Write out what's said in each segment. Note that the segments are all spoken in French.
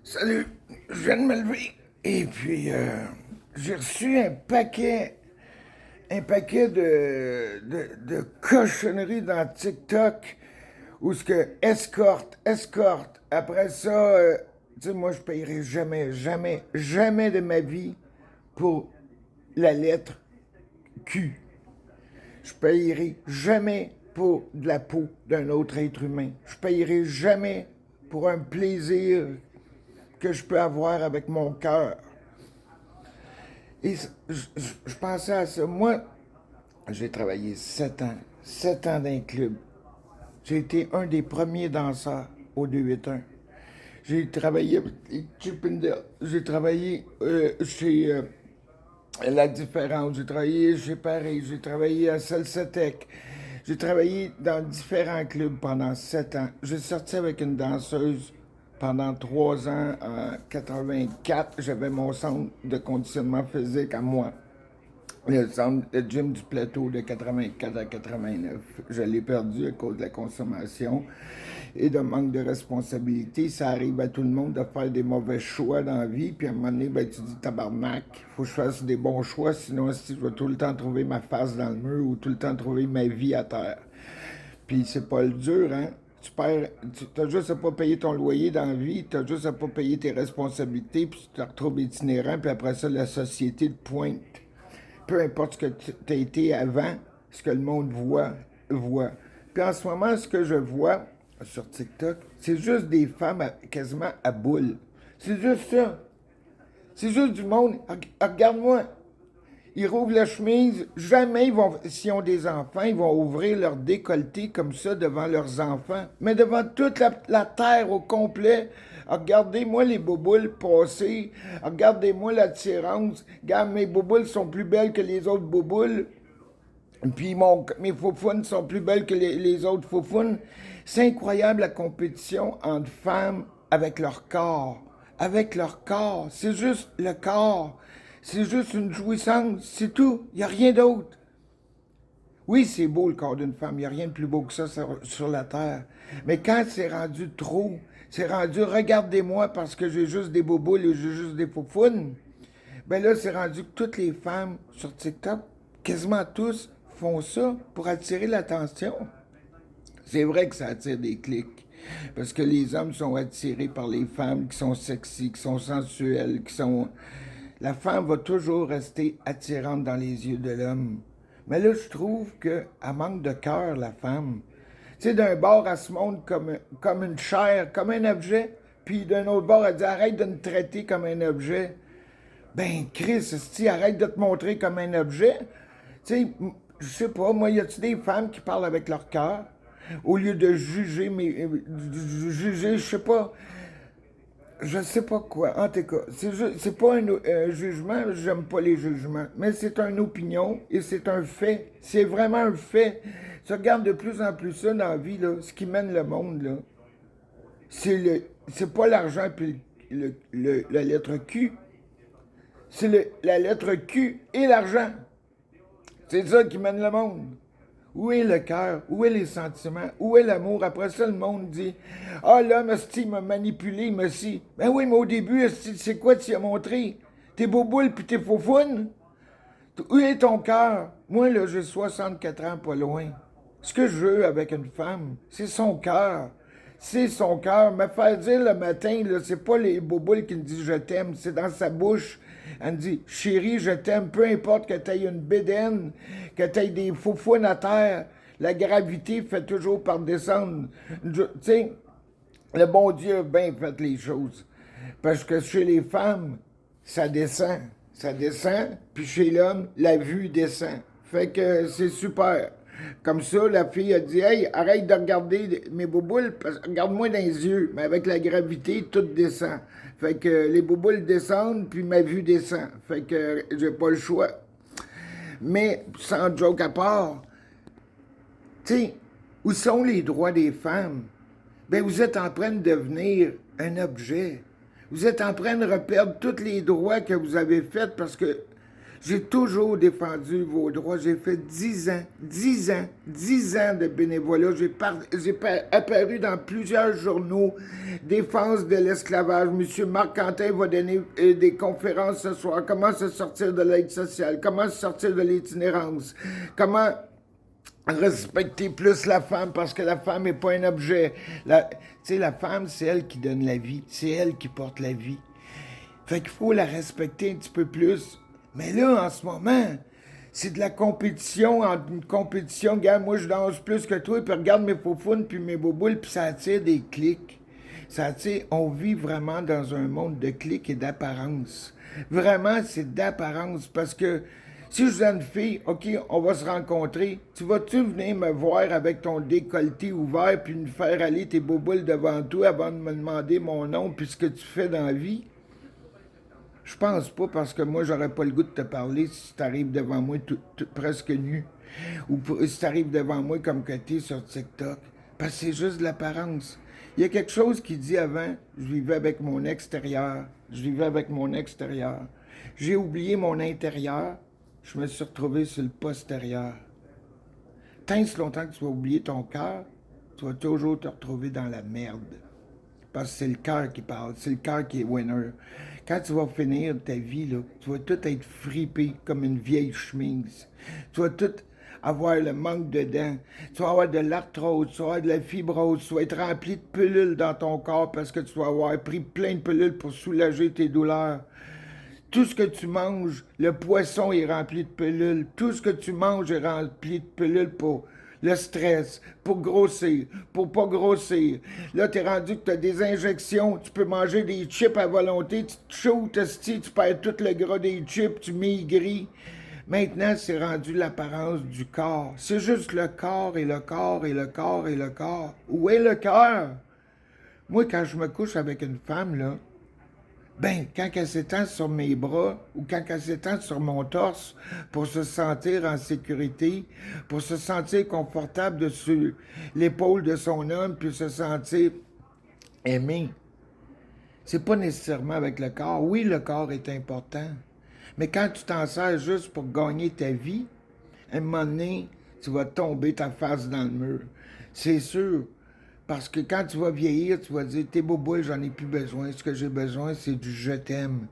Salut, je viens de me lever et puis j'ai reçu un paquet de cochonneries dans TikTok où ce que escorte. Après ça, tu sais, moi je payerai jamais, jamais, jamais de ma vie pour la lettre Q. Je payerai jamais pour de la peau d'un autre être humain. Je payerai jamais pour un plaisir que je peux avoir avec mon cœur. Et je pensais à ça. Moi, j'ai travaillé 7 ans. 7 ans dans un club. J'ai été un des premiers danseurs au 281. J'ai travaillé avec les Chippendales. J'ai travaillé chez La Différence. J'ai travaillé chez Paris. J'ai travaillé à Salsatec. J'ai travaillé dans différents clubs pendant 7 ans. J'ai sorti avec une danseuse pendant 3 ans. En 84, j'avais mon centre de conditionnement physique à moi. Le gym du plateau de 84 à 89. Je l'ai perdu à cause de la consommation et de manque de responsabilité. Ça arrive à tout le monde de faire des mauvais choix dans la vie. Puis à un moment donné, ben, tu dis tabarnak, faut que je fasse des bons choix, sinon si je vais tout le temps trouver ma face dans le mur ou tout le temps trouver ma vie à terre. Puis c'est pas le dur, hein? Tu as juste à pas payer ton loyer dans la vie, tu as juste à pas payer tes responsabilités, puis tu te retrouves itinérant, puis après ça, la société te pointe. Peu importe ce que tu as été avant, ce que le monde voit. Puis en ce moment, ce que je vois sur TikTok, c'est juste des femmes quasiment à boule. C'est juste ça. C'est juste du monde. Regarde-moi. Ils rouvrent la chemise. Jamais ils vont, s'ils ont des enfants, ils vont ouvrir leur décolleté comme ça devant leurs enfants. Mais devant toute la terre au complet. Regardez-moi les bouboules passer. Regardez-moi l'attirance. Regarde, mes bouboules sont plus belles que les autres bouboules. Puis mes faufounes sont plus belles que les autres faufounes. C'est incroyable la compétition entre femmes avec leur corps. Avec leur corps. C'est juste le corps. C'est juste une jouissance. C'est tout. Il n'y a rien d'autre. Oui, c'est beau le corps d'une femme. Il n'y a rien de plus beau que ça sur la terre. Mais quand c'est rendu trop, c'est rendu regardez-moi parce que j'ai juste des boboules et j'ai juste des faufounes. Ben là, c'est rendu que toutes les femmes sur TikTok, quasiment tous, font ça pour attirer l'attention. C'est vrai que ça attire des clics. Parce que les hommes sont attirés par les femmes qui sont sexy, qui sont sensuelles, qui sont... La femme va toujours rester attirante dans les yeux de l'homme. Mais là, je trouve qu'elle manque de cœur, la femme. Tu sais, d'un bord, elle se montre comme une chair, comme un objet. Puis d'un autre bord, elle dit arrête de me traiter comme un objet. Ben, Chris, si arrête de te montrer comme un objet. Tu sais, je sais pas, moi, y a-tu des femmes qui parlent avec leur cœur au lieu de juger, juger, je sais pas quoi. En tout cas, c'est pas un jugement, j'aime pas les jugements, mais c'est une opinion et c'est un fait. C'est vraiment un fait. Tu regardes de plus en plus ça dans la vie, là, ce qui mène le monde, là. C'est pas l'argent puis la lettre Q. C'est la lettre Q et l'argent. C'est ça qui mène le monde. Où est le cœur? Où est les sentiments? Où est l'amour? Après ça, le monde dit ah, l'homme, il m'a manipulé, mais si. Ben oui, mais au début, c'est quoi tu as montré? Tes boboules puis tes faufounes? Où est ton cœur? Moi, là, j'ai 64 ans, pas loin. Ce que je veux avec une femme, c'est son cœur. C'est son cœur. Me faire dire le matin, là, c'est pas les boboules qui me disent je t'aime, c'est dans sa bouche. Elle me dit chérie, je t'aime, peu importe que t'aies une bédaine, que t'aies des faufounes à terre. La gravité fait toujours par descendre. Tu sais, le bon Dieu a bien fait les choses. Parce que chez les femmes, ça descend. Ça descend, puis chez l'homme, la vue descend. Fait que c'est super. Comme ça, la fille a dit hey, arrête de regarder mes bouboules, regarde-moi dans les yeux. Mais avec la gravité, tout descend. Fait que les bouboules descendent, puis ma vue descend. Fait que j'ai pas le choix. Mais, sans joke à part, tu sais, où sont les droits des femmes? Ben, vous êtes en train de devenir un objet. Vous êtes en train de reperdre tous les droits que vous avez faits parce que J'ai toujours défendu vos droits. J'ai fait 10 ans, 10 ans, 10 ans de bénévolat. J'ai apparu dans plusieurs journaux. Défense de l'esclavage. Monsieur Marc Quentin va donner des conférences ce soir. Comment se sortir de l'aide sociale? Comment se sortir de l'itinérance? Comment respecter plus la femme parce que la femme n'est pas un objet. Tu sais, la femme, c'est elle qui donne la vie. C'est elle qui porte la vie. Fait qu'il faut la respecter un petit peu plus. Mais là, en ce moment, c'est de la compétition, entre une compétition. Regarde, moi, je danse plus que toi, puis regarde mes faufounes, puis mes boboules, puis ça attire des clics. Ça attire, on vit vraiment dans un monde de clics et d'apparence. Vraiment, c'est d'apparence, parce que si je dis à une fille, OK, on va se rencontrer, tu vas-tu venir me voir avec ton décolleté ouvert, puis me faire aller tes boboules devant toi avant de me demander mon nom, puis ce que tu fais dans la vie? Je pense pas, parce que moi, j'aurais pas le goût de te parler si t'arrives devant moi presque nu. Ou si t'arrives devant moi comme que t'es sur TikTok. Parce que c'est juste de l'apparence. Il y a quelque chose qui dit avant, je vivais avec mon extérieur. Je vivais avec mon extérieur. J'ai oublié mon intérieur. Je me suis retrouvé sur le postérieur. Tant si longtemps que tu vas oublier ton cœur, tu vas toujours te retrouver dans la merde. Parce que c'est le cœur qui parle, c'est le cœur qui est winner. Quand tu vas finir ta vie, là, tu vas tout être fripé comme une vieille chemise. Tu vas tout avoir le manque dedans. Tu vas avoir de l'arthrose, tu vas avoir de la fibrose, tu vas être rempli de pilules dans ton corps parce que tu vas avoir pris plein de pilules pour soulager tes douleurs. Tout ce que tu manges, le poisson est rempli de pilules. Tout ce que tu manges est rempli de pilules pour le stress, pour grossir, pour pas grossir. Là, t'es rendu que t'as des injections, tu peux manger des chips à volonté, tu te shootes, tu perds tout le gras des chips, tu maigris. Maintenant, c'est rendu l'apparence du corps. C'est juste le corps et le corps et le corps et le corps. Où est le cœur? Moi, quand je me couche avec une femme, là, ben, quand elle s'étend sur mes bras ou quand elle s'étend sur mon torse pour se sentir en sécurité, pour se sentir confortable dessus l'épaule de son homme, puis se sentir aimé, c'est pas nécessairement avec le corps. Oui, le corps est important, mais quand tu t'en sers juste pour gagner ta vie, à un moment donné, tu vas tomber ta face dans le mur. C'est sûr. Parce que quand tu vas vieillir, tu vas dire, t'es beau, j'en ai plus besoin. Ce que j'ai besoin, c'est du je t'aime.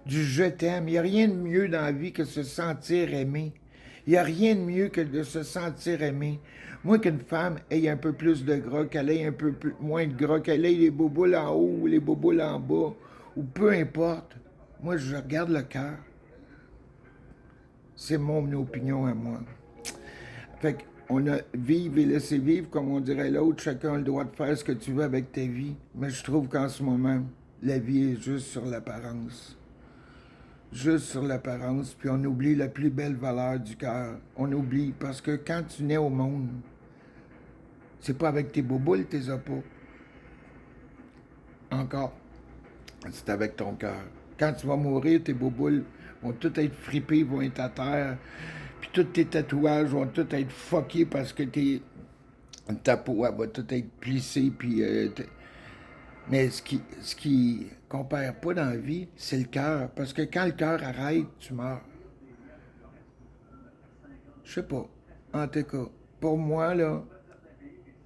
Du je t'aime. Il n'y a rien de mieux dans la vie que se sentir aimé. Il n'y a rien de mieux que de se sentir aimé. Moi, qu'une femme ait un peu plus de gras, qu'elle ait un peu moins de gras, qu'elle ait les boboules en haut ou les boboules en bas, ou peu importe. Moi, je regarde le cœur. C'est mon opinion à moi. Fait qu'on a vivre et laisser vivre, comme on dirait l'autre, chacun a le droit de faire ce que tu veux avec ta vie. Mais je trouve qu'en ce moment, la vie est juste sur l'apparence. Juste sur l'apparence, puis on oublie la plus belle valeur du cœur. On oublie, parce que quand tu nais au monde, c'est pas avec tes boboules, tes as pas. Encore. C'est avec ton cœur. Quand tu vas mourir, tes boboules vont tout être fripés, vont être à terre. Puis tous tes tatouages vont tout être fuckés parce que ta peau elle va tout être plissée. Puis, mais ce qui compare pas dans la vie, c'est le cœur. Parce que quand le cœur arrête, tu meurs. Je sais pas. En tout cas, pour moi, là,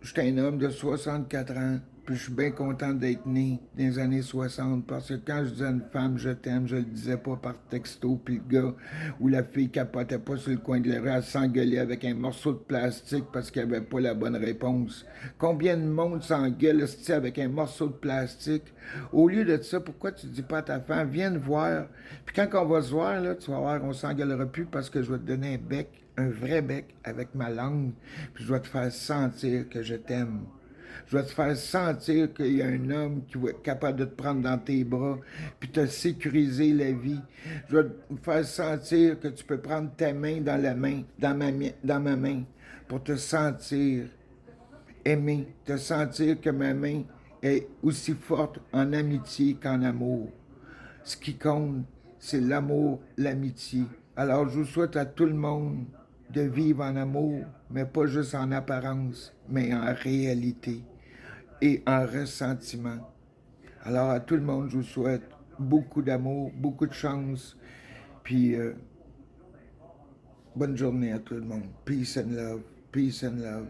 je suis un homme de 64 ans, puis je suis bien content d'être né dans les années 60, parce que quand je disais à une femme je t'aime, je le disais pas par texto, puis le gars ou la fille capotait pas sur le coin de la rue à s'engueuler avec un morceau de plastique parce qu'il avait pas la bonne réponse. Combien de monde s'engueule avec un morceau de plastique? Au lieu de ça, pourquoi tu dis pas à ta femme, viens te voir, puis quand on va se voir, là, tu vas voir, on s'engueulera plus parce que je vais te donner un bec, un vrai bec avec ma langue, puis je vais te faire sentir que je t'aime. Je vais te faire sentir qu'il y a un homme qui va être capable de te prendre dans tes bras, puis te sécuriser la vie. Je vais te faire sentir que tu peux prendre ta main dans la main, dans ma main, pour te sentir aimé, te sentir que ma main est aussi forte en amitié qu'en amour. Ce qui compte, c'est l'amour, l'amitié. Alors, je vous souhaite à tout le monde de vivre en amour, mais pas juste en apparence, mais en réalité et en ressentiment. Alors, à tout le monde, je vous souhaite beaucoup d'amour, beaucoup de chance, puis Bonne journée à tout le monde. Peace and love. Peace and love.